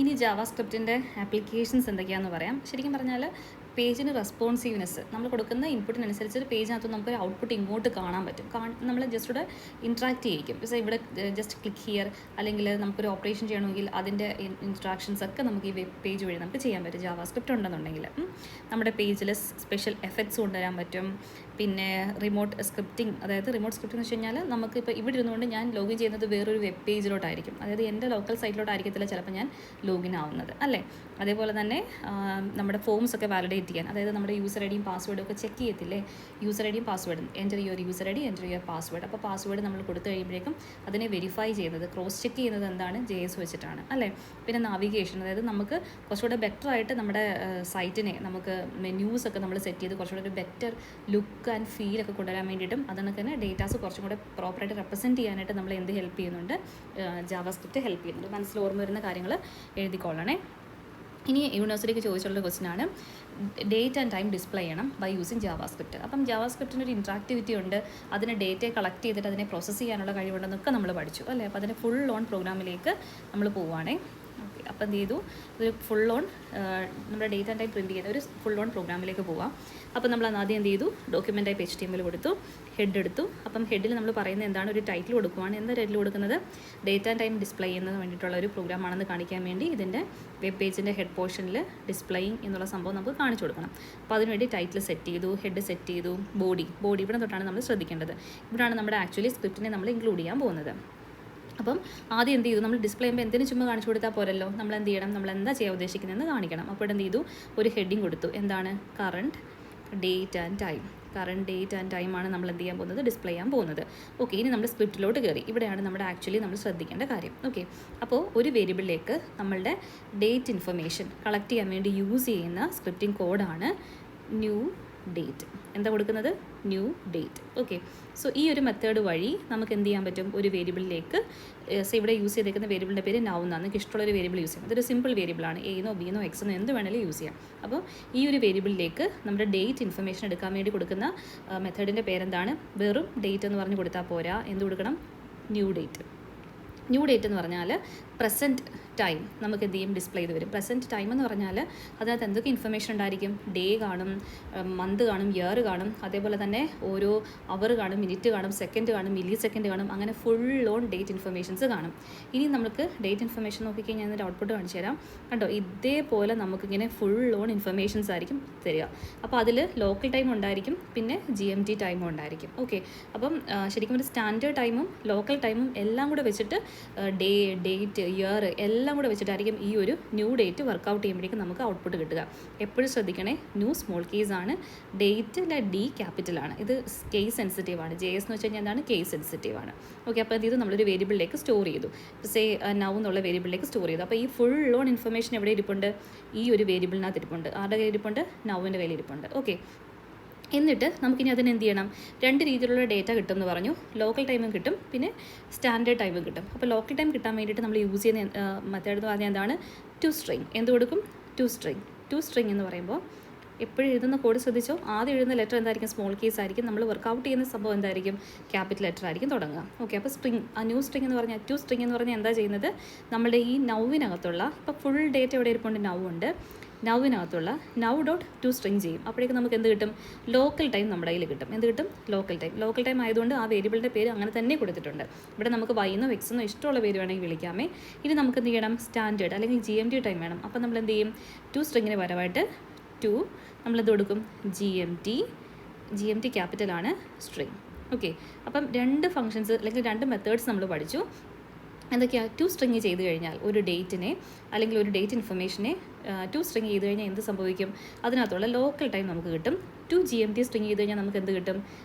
ഇനി ജാവാസ്ക്രിപ്റ്റിൻ്റെ ആപ്ലിക്കേഷൻസ് എന്തൊക്കെയാണെന്ന് പറയാം. ശരിക്കും പറഞ്ഞാൽ പേജിന് റെസ്പോൺസീവ്നെസ് നമ്മൾ കൊടുക്കുന്ന ഇൻപുട്ടിനനുസരിച്ച് പേജിനകത്ത് നമുക്കൊരു ഔട്ട്പുട്ട് ഇങ്ങോട്ട് കാണാൻ പറ്റും. നമ്മൾ ജസ്റ്റ് ഇവിടെ ഇൻട്രാക്ട് ചെയ്യിക്കും. പക്ഷേ ഇവിടെ ജസ്റ്റ് ക്ലിക്ക് ഹിയർ അല്ലെങ്കിൽ നമുക്കൊരു ഓപ്പറേഷൻ ചെയ്യണമെങ്കിൽ അതിൻ്റെ ഇൻസ്ട്രാക്ഷൻസ് ഒക്കെ നമുക്ക് ഈ വെബ് പേജ് വഴി നമുക്ക് ചെയ്യാൻ പറ്റും ജാവാസ്ക്രിപ്റ്റ് ഉണ്ടെന്നുണ്ടെങ്കിൽ. നമ്മുടെ പേജിൽ സ്പെഷ്യൽ എഫക്ട്സ് കൊണ്ടുവരാൻ പറ്റും. പിന്നെ റിമോട്ട് സ്ക്രിപ്റ്റിംഗ്, അതായത് റിമോട്ട് സ്ക്രിപ്റ്റിംഗ് എന്ന് വെച്ച് കഴിഞ്ഞാൽ നമുക്കിപ്പോൾ ഇവിടെ ഇരുന്നുകൊണ്ട് ഞാൻ ലോഗിൻ ചെയ്യുന്നത് വേറൊരു വെബ് പേജിലോട്ടായിരിക്കും. അതായത് എൻ്റെ ലോക്കൽ സൈറ്റിലോട്ടായിരിക്കത്തില്ല ചിലപ്പോൾ ഞാൻ ലോഗിൻ ആവുന്നത് അല്ലേ. അതേപോലെ തന്നെ നമ്മുടെ ഫോംസ് ഒക്കെ വാലിഡേറ്റ് ചെയ്യാൻ, അതായത് നമ്മുടെ യൂസർ ഐ ഡിയും പാസ്വേഡും ഒക്കെ ചെക്ക് ചെയ്യത്തില്ലേ. യൂസർ ഐ ഡിയും പാസ്വേഡും enter your user I D, enter your password. അപ്പോൾ പാസ്വേഡ് നമ്മൾ കൊടുത്തു കഴിയുമ്പോഴേക്കും അതിനെ വെരിഫൈ ചെയ്യുന്നത്, ക്രോസ് ചെക്ക് ചെയ്യുന്നത് എന്താണ്, JS വെച്ചിട്ടാണ് അല്ലേ. പിന്നെ നാവിഗേഷൻ, അതായത് നമുക്ക് കുറച്ചുകൂടെ ബെറ്റർ ആയിട്ട് നമ്മുടെ സൈറ്റിനെ നമുക്ക് മെന്യൂസ് ഒക്കെ നമ്മൾ സെറ്റ് ചെയ്ത് കുറച്ചുകൂടെ ഒരു ബെറ്റർ ലുക്ക് ആൻഡ് ഫീൽ ഒക്കെ കൊണ്ടുവരാൻ വേണ്ടിയിട്ടും അതിനൊക്കെ തന്നെ ഡേറ്റാസ് കുറച്ചും കൂടെ പ്രോപ്പറായിട്ട് റെപ്രസെൻറ്റ് ചെയ്യാനായിട്ട് നമ്മൾ എന്ത് ഹെൽപ്പ് ചെയ്യുന്നുണ്ട്, ജാവാസ്ക്രിപ്റ്റ് ഹെൽപ്പ് ചെയ്യുന്നുണ്ട്. മനസ്സിൽ ഓർമ്മ വരുന്ന കാര്യങ്ങൾ എഴുതിക്കൊള്ളണേ. ഇനി യൂണിവേഴ്സിറ്റിക്ക് ചോദിച്ചുള്ള ക്വസ്റ്റ്യൻ ആണ്, ഡേറ്റ് ആൻഡ് ടൈം ഡിസ്പ്ലേ ചെയ്യണം ബൈ യൂസിങ് ജാവാസ്ക്രിപ്റ്റ്. അപ്പം ജാവാസ്ക്രിപ്റ്റിന് ഒരു ഇൻട്രാക്ടിവിറ്റി ഉണ്ട്, അതിന് ഡേറ്റയെ കളക്ട് ചെയ്തിട്ട് അതിനെ പ്രോസസ്സ് ചെയ്യാനുള്ള കഴിവുണ്ടെന്നൊക്കെ നമ്മൾ പഠിച്ചു അല്ലേ. അപ്പോൾ അതിന് ഫുൾ ഓൺ പ്രോഗ്രാമിലേക്ക് നമ്മൾ പോവുകയാണേ. ഓക്കെ, അപ്പോൾ എന്ത് ചെയ്തു, ഒരു ഫുൾ ഓൺ നമ്മുടെ ഡേറ്റ് ആൻഡ് ടൈം പ്രിൻറ്റ് ചെയ്യുന്ന ഒരു ഫുൾ ഓൺ പ്രോഗ്രാമിലേക്ക് പോവാം. അപ്പോൾ നമ്മൾ ആദ്യം എന്ത് ചെയ്തു, ഡോക്യുമെൻ്റ് ടൈപ്പ് HTML കൊടുത്തു, ഹെഡ് എടുത്തു. അപ്പം ഹെഡിൽ നമ്മൾ പറയുന്നത് എന്താണ്, ഒരു ടൈറ്റിൽ കൊടുക്കുവാണ്. എന്താ ടൈറ്റിൽ കൊടുക്കുന്നത്, ഡേറ്റ് ആൻഡ് ടൈം ഡിസ്പ്ലേ ചെയ്യുന്നതിന് വേണ്ടിയിട്ടുള്ള ഒരു പ്രോഗ്രാമാണെന്ന് കാണിക്കാൻ വേണ്ടി ഇതിൻ്റെ വെബ് പേജിൻ്റെ ഹെഡ് പോർഷനിൽ ഡിസ്പ്ലേയിങ് എന്നുള്ള സംഭവം നമുക്ക് കാണിച്ചു കൊടുക്കണം. അപ്പോൾ അതിനുവേണ്ടി ടൈറ്റിൽ സെറ്റ് ചെയ്തു, ഹെഡ് സെറ്റ് ചെയ്തു, ബോഡി ഇവിടെ തൊട്ടാണ് നമ്മൾ ശ്രദ്ധിക്കേണ്ടത്. ഇവിടെയാണ് നമ്മുടെ ആക്ച്വലി സ്ക്രിപ്റ്റിനെ നമ്മൾ ഇൻക്ലൂഡ് ചെയ്യാൻ പോകുന്നത്. അപ്പം ആദ്യം എന്ത് ചെയ്തു, നമ്മൾ ഡിസ്പ്ലേ ചെയ്യുമ്പോൾ എന്തിനും ചുമ്മാ കാണിച്ചു കൊടുത്താൽ പോരല്ലോ, നമ്മൾ എന്ത് ചെയ്യണം, നമ്മൾ എന്താ ചെയ്യാൻ ഉദ്ദേശിക്കുന്നതെന്ന് കാണിക്കണം. അപ്പോൾ എന്ത് ചെയ്തു, ഒരു ഹെഡിങ് കൊടുത്തു, എന്താണ്, current date and time. Current date and ടൈമാണ് നമ്മൾ എന്ത് ചെയ്യാൻ പോകുന്നത്, ഡിസ്പ്ലേ ചെയ്യാൻ പോകുന്നത്. ഓക്കെ, ഇനി നമ്മൾ സ്ക്രിപ്റ്റിലോട്ട് കയറി. ഇവിടെയാണ് നമ്മുടെ ആക്ച്വലി നമ്മൾ ശ്രദ്ധിക്കേണ്ട കാര്യം. ഓക്കെ, അപ്പോൾ ഒരു വേരിയബിളിലേക്ക് നമ്മളുടെ ഡേറ്റ് ഇൻഫർമേഷൻ കളക്ട് ചെയ്യാൻ വേണ്ടി യൂസ് ചെയ്യുന്ന സ്ക്രിപ്റ്റിംഗ് കോഡാണ് ന്യൂ ഡേറ്റ്. എന്താ കൊടുക്കുന്നത്, ന്യൂ ഡേറ്റ്. ഓക്കെ, സോ ഈ ഒരു മെത്തേഡ് വഴി നമുക്ക് എന്ത് ചെയ്യാൻ പറ്റും, ഒരു വേരിയബിളിലേക്ക് ഇവിടെ യൂസ് ചെയ്തേക്കുന്ന വേരിയബിളിൻ്റെ പേര് നൗ എന്നാണ്. നിങ്ങൾക്ക് ഇഷ്ടമുള്ളൊരു വേരിയബിൾ യൂസ് ചെയ്യാം. അതൊരു സിമ്പിൾ വേരിയബിളാണ്, എന്നോ ബിന്നോ എക്സെന്നോ എന്ത് വേണമെങ്കിലും യൂസ് ചെയ്യാം. അപ്പോൾ ഈ ഒരു വേരിയബിളിലേക്ക് നമ്മുടെ ഡേറ്റ് ഇൻഫർമേഷൻ എടുക്കാൻ വേണ്ടി കൊടുക്കുന്ന മെത്തേഡിൻ്റെ പേരെന്താണ്, വെറും ഡേറ്റ് എന്ന് പറഞ്ഞ് കൊടുത്താൽ പോരാ, എന്ത് കൊടുക്കണം, ന്യൂ ഡേറ്റ്. ന്യൂ ഡേറ്റ് എന്ന് പറഞ്ഞാൽ പ്രസൻറ്റ് ടൈം നമുക്ക് എന്ത് ചെയ്യും, ഡിസ്പ്ലേ ചെയ്ത് വരും. പ്രസൻറ്റ് ടൈം എന്ന് പറഞ്ഞാൽ അതിനകത്ത് എന്തൊക്കെ ഇൻഫർമേഷൻ ഉണ്ടായിരിക്കും, ഡേ കാണും, മന്ത് കാണും, ഇയർ കാണും, അതേപോലെ തന്നെ ഓരോ അവർ കാണും, മിനിറ്റ് കാണും, സെക്കൻഡ് കാണും, മില്ലി സെക്കൻഡ് കാണും, അങ്ങനെ ഫുൾ ഓൺ ഡേറ്റ് ഇൻഫർമേഷൻസ് കാണും. ഇനി നമുക്ക് ഡേറ്റ് ഇൻഫർമേഷൻ നോക്കിക്കഴിഞ്ഞാൽ അതിൻ്റെ ഔട്ട്പുട്ട് കാണിച്ചു തരാം. കണ്ടോ, ഇതേപോലെ നമുക്കിങ്ങനെ ഫുൾ ഓൺ ഇൻഫർമേഷൻസ് ആയിരിക്കും തരിക. അപ്പോൾ അതിൽ ലോക്കൽ ടൈം ഉണ്ടായിരിക്കും, പിന്നെ GMT ടൈമും ഉണ്ടായിരിക്കും. ഓക്കെ, അപ്പം ശരിക്കും ഒരു സ്റ്റാൻഡേർഡ് ടൈമും ലോക്കൽ ടൈമും എല്ലാം കൂടെ വെച്ചിട്ട് ഡേ, ഡേറ്റ്, ഇയർ എല്ലാം കൂടെ വെച്ചിട്ടായിരിക്കും ഈ ഒരു ന്യൂ ഡേറ്റ് വർക്കൗട്ട് ചെയ്യുമ്പോഴേക്കും നമുക്ക് ഔട്ട്പുട്ട് കിട്ടുക. എപ്പോഴും ശ്രദ്ധിക്കണേ, ന്യൂ സ്മോൾ കേസ് ആണ്, ഡേറ്റിലെ D ക്യാപിറ്റലാണ്. ഇത് കേസ് സെൻസിറ്റീവ് ആണ്. JS എന്ന് വെച്ച് കഴിഞ്ഞാൽ എന്താണ്, കേസ് സെൻസിറ്റീവ് ആണ്. ഓക്കെ, അപ്പോൾ ഇത് നമ്മളൊരു വേരിയബിളിലേക്ക് സ്റ്റോർ ചെയ്തു, സേ നൗ എന്നുള്ള വേരിയബിളിലേക്ക് സ്റ്റോർ ചെയ്തു. അപ്പോൾ ഈ ഫുൾ ഓൺ ഇൻഫർമേഷൻ എവിടെ ഇരിപ്പുണ്ട്, ഈ ഒരു വേരിയബിളിനകത്ത് ഇരിപ്പുണ്ട്. ആരുടെ കയ്യിൽ ഇരിപ്പുണ്ട്, നൗവിൻ്റെ കയ്യിൽ ഇരിപ്പുണ്ട്. ഓക്കെ, എന്നിട്ട് നമുക്കിനി അതിന് എന്ത് ചെയ്യണം, രണ്ട് രീതിയിലുള്ള ഡേറ്റ കിട്ടും എന്ന് പറഞ്ഞു. ലോക്കൽ ടൈമും കിട്ടും, പിന്നെ സ്റ്റാൻഡേർഡ് ടൈമും കിട്ടും. അപ്പോൾ ലോക്കൽ ടൈം കിട്ടാൻ വേണ്ടിയിട്ട് നമ്മൾ യൂസ് ചെയ്യുന്ന മെത്തേഡ് എന്ന് പറഞ്ഞാൽ എന്താണ്, ടു സ്ട്രിങ്. എന്ത് കൊടുക്കും, ടു സ്ട്രിങ്. ടു സ്ട്രിങ് എന്ന് പറയുമ്പോൾ എപ്പോഴും എഴുതുന്ന കോഡ് ശ്രദ്ധിച്ചോ, ആദ്യം എഴുതുന്ന ലെറ്റർ എന്തായിരിക്കും, സ്മോൾ കേസ് ആയിരിക്കും. നമ്മൾ വർക്കൗട്ട് ചെയ്യുന്ന സംഭവം എന്തായിരിക്കും, ക്യാപിറ്റൽ ലെറ്റർ ആയിരിക്കും തുടങ്ങുക. ഓക്കെ, അപ്പോൾ സ്ട്രിങ്, ആ ന്യൂ സ്ട്രിങ് എന്ന് പറഞ്ഞാൽ, ടു സ്ട്രിങ് എന്ന് പറഞ്ഞാൽ എന്താ ചെയ്യുന്നത്, നമ്മുടെ ഈ നൗവിനകത്തുള്ള, ഇപ്പോൾ ഫുൾ ഡേറ്റ എവിടെ ഇരിപ്പുണ്ട്, നൗ ഉണ്ട്, നൗവിനകത്തുള്ള നൗ ഡോട്ട് ടു സ്ട്രിങ് ചെയ്യും. അപ്പോഴേക്കും നമുക്ക് എന്ത് കിട്ടും, ലോക്കൽ ടൈം നമ്മുടെ കയ്യിൽ കിട്ടും. എന്ത് കിട്ടും, ലോക്കൽ ടൈം. ലോക്കൽ ടൈം ആയതുകൊണ്ട് ആ വേരിയബിളിൻ്റെ പേര് അങ്ങനെ തന്നെ കൊടുത്തിട്ടുണ്ട്. ഇവിടെ നമുക്ക് വൈന്നോ എക്സെന്നോ ഇഷ്ടമുള്ള പേര് വേണമെങ്കിൽ വിളിക്കാമേ. ഇനി നമുക്ക് എന്ത് ചെയ്യണം, സ്റ്റാൻഡേർഡ് അല്ലെങ്കിൽ GMT ടൈം വേണം. അപ്പോൾ നമ്മൾ എന്ത് ചെയ്യും, ടു സ്ട്രിങ്ങിന് പരമായിട്ട് ടു നമ്മളെന്ത് കൊടുക്കും, GMT ക്യാപിറ്റലാണ് സ്ട്രിങ്. ഓക്കെ, അപ്പം രണ്ട് ഫങ്ഷൻസ് അല്ലെങ്കിൽ രണ്ട് മെത്തേഡ്സ് നമ്മൾ പഠിച്ചു. എന്തൊക്കെയാണ്, ടു സ്ട്രിങ് ചെയ്ത് കഴിഞ്ഞാൽ ഒരു ഡേറ്റിനെ അല്ലെങ്കിൽ ഒരു ഡേറ്റ് ഇൻഫർമേഷനെ ടു സ്ട്രിങ് ചെയ്ത് കഴിഞ്ഞാൽ എന്ത് സംഭവിക്കും, അതിനകത്തുള്ള ലോക്കൽ ടൈം നമുക്ക് കിട്ടും. ടു GMT സ്ട്രിങ് ചെയ്ത് കഴിഞ്ഞാൽ നമുക്ക് എന്ത് കിട്ടും,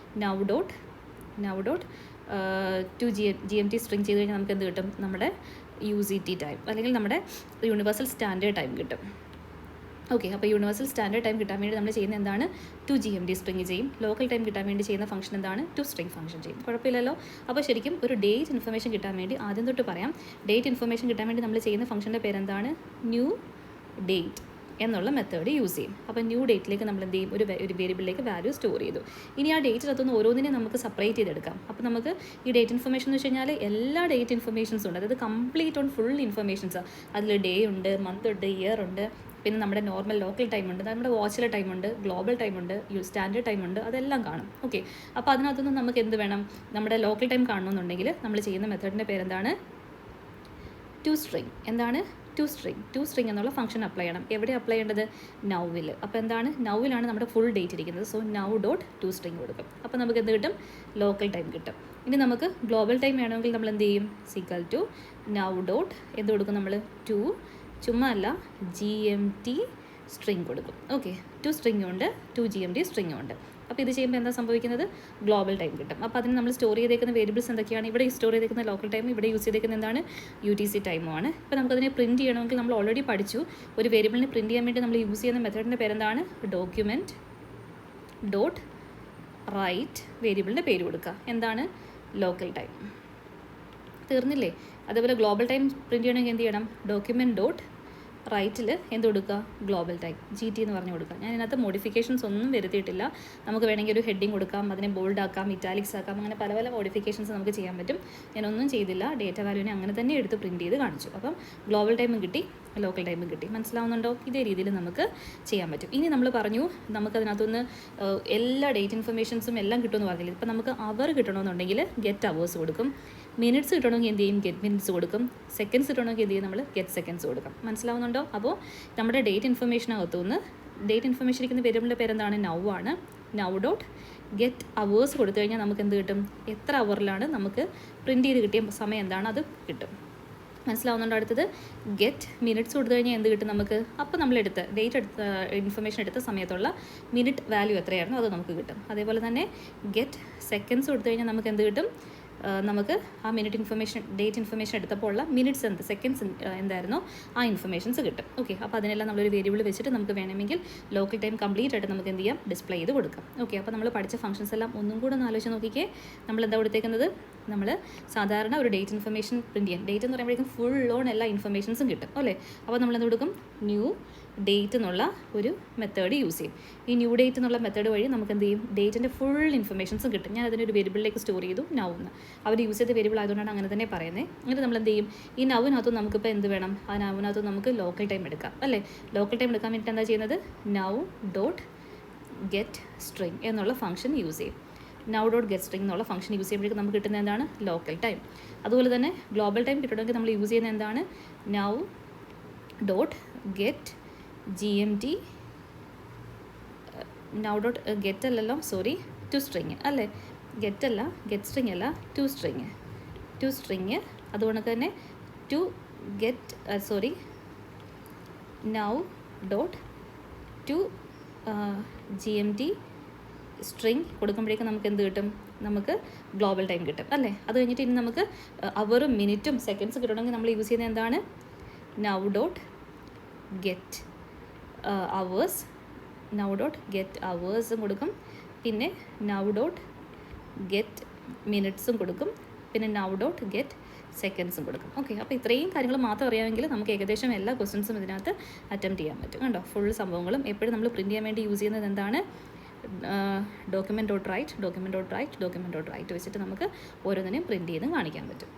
now dot to GMT string ചെയ്ത് കഴിഞ്ഞാൽ നമുക്ക് എന്ത് കിട്ടും, നമ്മുടെ UCT ടൈം അല്ലെങ്കിൽ നമ്മുടെ യൂണിവേഴ്സൽ സ്റ്റാൻഡേർഡ് ടൈം കിട്ടും. ഓക്കെ, അപ്പോൾ യൂണിവേഴ്സൽ സ്റ്റാൻഡേർഡ് ടൈം കിട്ടാൻ വേണ്ടി നമ്മൾ ചെയ്യുന്ന എന്താണ്, ടു GMT സ്ട്രിങ് ചെയ്യും. ലോക്കൽ ടൈം കിട്ടാൻ വേണ്ടി ചെയ്യുന്ന ഫംഗ്ഷൻ എന്താണ്, ടു സ്ട്രിങ് ഫംഗ്ഷൻ ചെയ്യും. കുഴപ്പമില്ലല്ലോ. അപ്പോൾ ശരിക്കും ഒരു ഡേറ്റ് ഇൻഫർമേഷൻ കിട്ടാൻ വേണ്ടി ആദ്യം തൊട്ട് പറയാം, ഡേറ്റ് ഇൻഫർമേഷൻ കിട്ടാൻ വേണ്ടി നമ്മൾ ചെയ്യുന്ന ഫംഗ്ഷൻ്റെ പേരെന്താണ്, ന്യൂ ഡേറ്റ്. എന്നുള്ള മെത്തേഡ് യൂസ് ചെയ്യും. അപ്പോൾ ന്യൂ ഡേറ്റിലേക്ക് നമ്മൾ എന്ത് ചെയ്യും, ഒരു വേരിയബിളിലേക്ക് വാല്യൂ സ്റ്റോർ ചെയ്തു. ഇനി ആ ഡേറ്റിനകത്തുനിന്ന് ഓരോന്നിനെ നമുക്ക് സെപ്പറേറ്റ് ചെയ്തെടുക്കാം. അപ്പോൾ നമുക്ക് ഈ ഡേറ്റ് ഇൻഫർമേഷൻ എന്ന് വെച്ച് കഴിഞ്ഞാൽ എല്ലാ ഡേറ്റ് ഇൻഫർമേഷൻസും ഉണ്ട്, അതായത് കംപ്ലീറ്റ് ഓൺ ഫുൾ ഇൻഫർമേഷൻസ്. അതിൽ ഡേ ഉണ്ട്, മന്ത് ഉണ്ട്, ഇയർ ഉണ്ട്, പിന്നെ നമ്മുടെ നോർമൽ ലോക്കൽ ടൈമുണ്ട്, നമ്മുടെ വാച്ചിലെ ടൈമുണ്ട്, ഗ്ലോബൽ ടൈമുണ്ട്, സ്റ്റാൻഡേർഡ് ടൈമുണ്ട്, അതെല്ലാം കാണും. ഓക്കെ, അപ്പോൾ അതിനകത്തുനിന്ന് നമുക്ക് എന്ത് വേണം, നമ്മുടെ ലോക്കൽ ടൈം കാണണമെന്നുണ്ടെങ്കിൽ നമ്മൾ ചെയ്യുന്ന മെത്തേഡിൻ്റെ പേരെന്താണ്, ടു സ്ട്രിങ്. എന്താണ് ടു സ്ട്രിങ്? ടു സ്ട്രിങ് എന്നുള്ള ഫംഗ്ഷൻ അപ്ലൈ ചെയ്യണം. എവിടെ അപ്ലൈ ചെയ്യേണ്ടത്? നൗവിൽ. അപ്പോൾ എന്താണ്, നൗവിലാണ് നമ്മുടെ ഫുൾ ഡേറ്റ് ഇരിക്കുന്നത്. So now dot to string കൊടുക്കും. അപ്പോൾ നമുക്ക് എന്ത് കിട്ടും, ലോക്കൽ ടൈം കിട്ടും. ഇനി നമുക്ക് ഗ്ലോബൽ ടൈം വേണമെങ്കിൽ നമ്മൾ എന്ത് ചെയ്യും, സീക്വൽ ടു നൗ ഡോട്ട് എന്ത് കൊടുക്കും, നമ്മൾ ടു, ചുമ്മാ അല്ല, GMT സ്ട്രിങ് കൊടുക്കും. ഓക്കെ, ടു സ്ട്രിങ്ങും ഉണ്ട്, 2 GMT സ്ട്രിങ്ങും ഉണ്ട്. അപ്പോൾ ഇത് ചെയ്യുമ്പോൾ എന്താ സംഭവിക്കുന്നത്, ഗ്ലോബൽ ടൈം കിട്ടും. അപ്പോൾ അതിന് നമ്മൾ സ്റ്റോർ ചെയ്തേക്കുന്ന വേരിയബിൾസ് എന്തൊക്കെയാണ്, ഇവിടെ സ്റ്റോർ ചെയ്തേക്കുന്ന ലോക്കൽ ടൈം, ഇവിടെ യൂസ് ചെയ്തേക്കുന്ന എന്താണ്, UTC ടൈമുമാണ്. ഇപ്പോൾ നമുക്കതിനെ പ്രിൻറ്റ് ചെയ്യണമെങ്കിൽ നമ്മൾ ഓൾറെഡി പഠിച്ചു, ഒരു വേരിയബിളിനെ പ്രിൻറ്റ് ചെയ്യാൻ വേണ്ടി നമ്മൾ യൂസ് ചെയ്യുന്ന മെത്തേഡിൻ്റെ പേരെന്താണ്, ഡോക്യുമെൻറ്റ് ഡോട്ട് റൈറ്റ്, വേരിയബിളിൻ്റെ പേര് കൊടുക്കുക, എന്താണ്, ലോക്കൽ ടൈം. തീർന്നില്ലേ? അതേപോലെ ഗ്ലോബൽ ടൈം പ്രിൻറ്റ് ചെയ്യണമെങ്കിൽ എന്ത് ചെയ്യണം, ഡോക്യുമെൻറ്റ് ഡോട്ട് റൈറ്റിൽ എന്ത് കൊടുക്കുക, ഗ്ലോബൽ ടൈം, GT എന്ന് പറഞ്ഞു കൊടുക്കുക. ഞാൻ ഇതിനകത്ത് മോഡിഫിക്കേഷൻസ് ഒന്നും വരുത്തിയിട്ടില്ല. നമുക്ക് വേണമെങ്കിൽ ഒരു ഹെഡിങ് കൊടുക്കാം, അതിനെ ബോൾഡ് ആക്കാം, ഇറ്റാലിക്സ് ആക്കാം, അങ്ങനെ പല പല മോഡിഫിക്കേഷൻസ് നമുക്ക് ചെയ്യാൻ പറ്റും. ഞാനൊന്നും ചെയ്തില്ല, ഡേറ്റ വാല്യൂവിനെ അങ്ങനെ തന്നെ എടുത്ത് പ്രിൻറ്റ് ചെയ്ത് കാണിച്ചു. അപ്പം ഗ്ലോബൽ ടൈമും കിട്ടി, ലോക്കൽ ടൈമും കിട്ടി. മനസ്സിലാവുന്നുണ്ടോ? ഇതേ രീതിയിൽ നമുക്ക് ചെയ്യാൻ പറ്റും. ഇനി നമ്മൾ പറഞ്ഞു നമുക്കതിനകത്തുനിന്ന് എല്ലാ ഡേറ്റ് ഇൻഫർമേഷൻസും എല്ലാം കിട്ടുമെന്ന് പറഞ്ഞില്ല. ഇപ്പം നമുക്ക് അവർ കിട്ടണമെന്നുണ്ടെങ്കിൽ ഗെറ്റ് അവേഴ്സ് കൊടുക്കും, മിനിറ്റ്സ് കിട്ടണമെങ്കിൽ എന്ത് ചെയ്യും, ഗെറ്റ് മിനിറ്റ്സ് കൊടുക്കും, സെക്കൻഡ്സ് കിട്ടണമെങ്കിൽ എന്ത് ചെയ്യും, നമ്മൾ ഗെറ്റ് സെക്കൻഡ്സ് കൊടുക്കും. മനസ്സിലാവുന്നുണ്ടോ? അപ്പോൾ നമ്മുടെ ഡേറ്റ് ഇൻഫർമേഷനകത്തുനിന്ന് ഡേറ്റ് ഇൻഫർമേഷൻ ഇരിക്കുന്ന വേരിയബിളിൻ്റെ പേരെന്താണ്, നൗ ആണ്. നൗ ഡോട്ട് ഗെറ്റ് അവേഴ്സ് കൊടുത്തു കഴിഞ്ഞാൽ നമുക്ക് എന്ത് കിട്ടും, എത്ര അവറിലാണ് നമുക്ക് പ്രിൻറ്റ് ചെയ്ത് കിട്ടിയ സമയം എന്താണ്, അത് കിട്ടും. മനസ്സിലാവുന്നുണ്ടോ? അടുത്തത് ഗെറ്റ് മിനിറ്റ്സ് കൊടുത്തു കഴിഞ്ഞാൽ എന്ത് കിട്ടും നമുക്ക്, അപ്പോൾ നമ്മളെടുത്ത് ഡേറ്റ് എടുത്ത ഇൻഫർമേഷൻ എടുത്ത സമയത്തുള്ള മിനിറ്റ് വാല്യൂ എത്രയായിരുന്നു അത് നമുക്ക് കിട്ടും. അതേപോലെ തന്നെ ഗെറ്റ് സെക്കൻഡ്സ് കൊടുത്തു കഴിഞ്ഞാൽ നമുക്ക് എന്ത് കിട്ടും, നമുക്ക് ആ മിനിറ്റ് ഇൻഫർമേഷൻ ഡേറ്റ് ഇൻഫർമേഷൻ എടുത്തപ്പോൾ ഉള്ള മിനിറ്റ്സ് എന്ത് സെക്കൻഡ്സ് എന്തായിരുന്നോ ആ ഇൻഫർമേഷൻസ് കിട്ടും. ഓക്കെ, അപ്പോൾ അതിനെല്ലാം നമ്മളൊരു വേരിയബിൾ വെച്ചിട്ട് നമുക്ക് വേണമെങ്കിൽ ലോക്കൽ ടൈം കംപ്ലീറ്റ് ആയിട്ട് നമുക്ക് എന്ത് ചെയ്യാം, ഡിസ്പ്ലേ ചെയ്ത് കൊടുക്കാം. ഓക്കെ, അപ്പോൾ നമ്മൾ പഠിച്ച ഫംഗ്ഷൻസ് എല്ലാം ഒന്നും കൂടെ ഒന്ന് ആലോചിച്ച് നോക്കിക്കേ. നമ്മൾ എന്താ കൊടുത്തേക്കുന്നത്, നമ്മൾ സാധാരണ ഒരു ഡേറ്റ് ഇൻഫർമേഷൻ പ്രിൻറ്റ് ചെയ്യാൻ, ഡേറ്റ് എന്ന് പറയുമ്പോഴേക്കും ഫുൾ ഓൺ എല്ലാ ഇൻഫർമേഷൻസും കിട്ടും അല്ലേ. അപ്പോൾ നമ്മൾ എന്ത് കൊടുക്കും, ന്യൂ ഡേറ്റ് എന്നുള്ള ഒരു മെത്തേഡ് യൂസ് ചെയ്യും. ഈ ന്യൂ ഡേറ്റ് എന്നുള്ള മെത്തേഡ് വഴി നമുക്ക് എന്ത് ചെയ്യും, ഡേറ്റിൻ്റെ ഫുൾ ഇൻഫർമേഷൻസും കിട്ടും. ഞാൻ അതിനൊരു വേരിയബിളിലേക്ക് സ്റ്റോർ ചെയ്തു, നൗ എന്ന്. അവർ യൂസ് ചെയ്ത വേരിയബിൾ ആയതുകൊണ്ടാണ് അങ്ങനെ തന്നെ പറയുന്നത്. എന്നിട്ട് നമ്മൾ എന്ത് ചെയ്യും, ഈ നൗവിനകത്തും നമുക്കിപ്പോൾ എന്ത് വേണം, ആ നൗവിനകത്തും നമുക്ക് ലോക്കൽ ടൈം എടുക്കാം അല്ലേ. ലോക്കൽ ടൈം എടുക്കാൻ വേണ്ടിയിട്ട് എന്താ ചെയ്യുന്നത്, നൗ ഡോട്ട് ഗെറ്റ് സ്ട്രിങ് എന്നുള്ള ഫംഗ്ഷൻ യൂസ് ചെയ്യും. നൗ ഡോട്ട് ഗെറ്റ് സ്ട്രിങ് എന്നുള്ള ഫംഗ്ഷൻ യൂസ് ചെയ്യുമ്പോഴേക്കും നമുക്ക് കിട്ടുന്നത് എന്താണ്, ലോക്കൽ ടൈം. അതുപോലെ തന്നെ ഗ്ലോബൽ ടൈം കിട്ടണമെങ്കിൽ നമ്മൾ യൂസ് ചെയ്യുന്നത് എന്താണ്, now dot get GMT, now dot get അല്ലല്ലോ, സോറി, ടു സ്ട്രിങ് അല്ലേ, ഗെറ്റ് അല്ല, ഗെറ്റ് സ്ട്രിങ് അല്ല, ടു സ്ട്രിങ്. അതുകൊണ്ട് തന്നെ to get sorry now dot to GMT string കൊടുക്കുമ്പോഴേക്കും നമുക്ക് എന്ത് കിട്ടും, നമുക്ക് ഗ്ലോബൽ ടൈം കിട്ടും അല്ലേ. അത് കഴിഞ്ഞിട്ട് ഇനി നമുക്ക് അവറും മിനിറ്റും സെക്കൻഡ്സ് കിട്ടണമെങ്കിൽ നമ്മൾ യൂസ് ചെയ്യുന്നത് എന്താണ്, now dot get hours, now dot get അവേഴ്സും കൊടുക്കും, പിന്നെ നൗ ഡോട്ട് ഗെറ്റ് മിനിറ്റ്സും കൊടുക്കും, പിന്നെ നൗ ഡോട്ട് ഗെറ്റ് സെക്കൻഡ്സും കൊടുക്കും. ഓക്കെ, അപ്പോൾ ഇത്രയും കാര്യങ്ങൾ മാത്രം അറിയാമെങ്കിൽ നമുക്ക് ഏകദേശം എല്ലാ ക്വസ്റ്റ്യൻസും ഇതിനകത്ത് അറ്റംപ്റ്റ് ചെയ്യാൻ പറ്റും. കണ്ടോ, ഫുൾ സംഭവങ്ങളും. എപ്പോഴും നമ്മൾ പ്രിൻറ്റ് ചെയ്യാൻ വേണ്ടി യൂസ് ചെയ്യുന്നത് എന്താണ്, ഡോക്യുമെൻറ്റ് ഡോട്ട് റൈറ്റ് വെച്ചിട്ട് നമുക്ക് ഓരോന്നിനെയും പ്രിൻറ്റ് ചെയ്ത് കാണിക്കാൻ പറ്റും.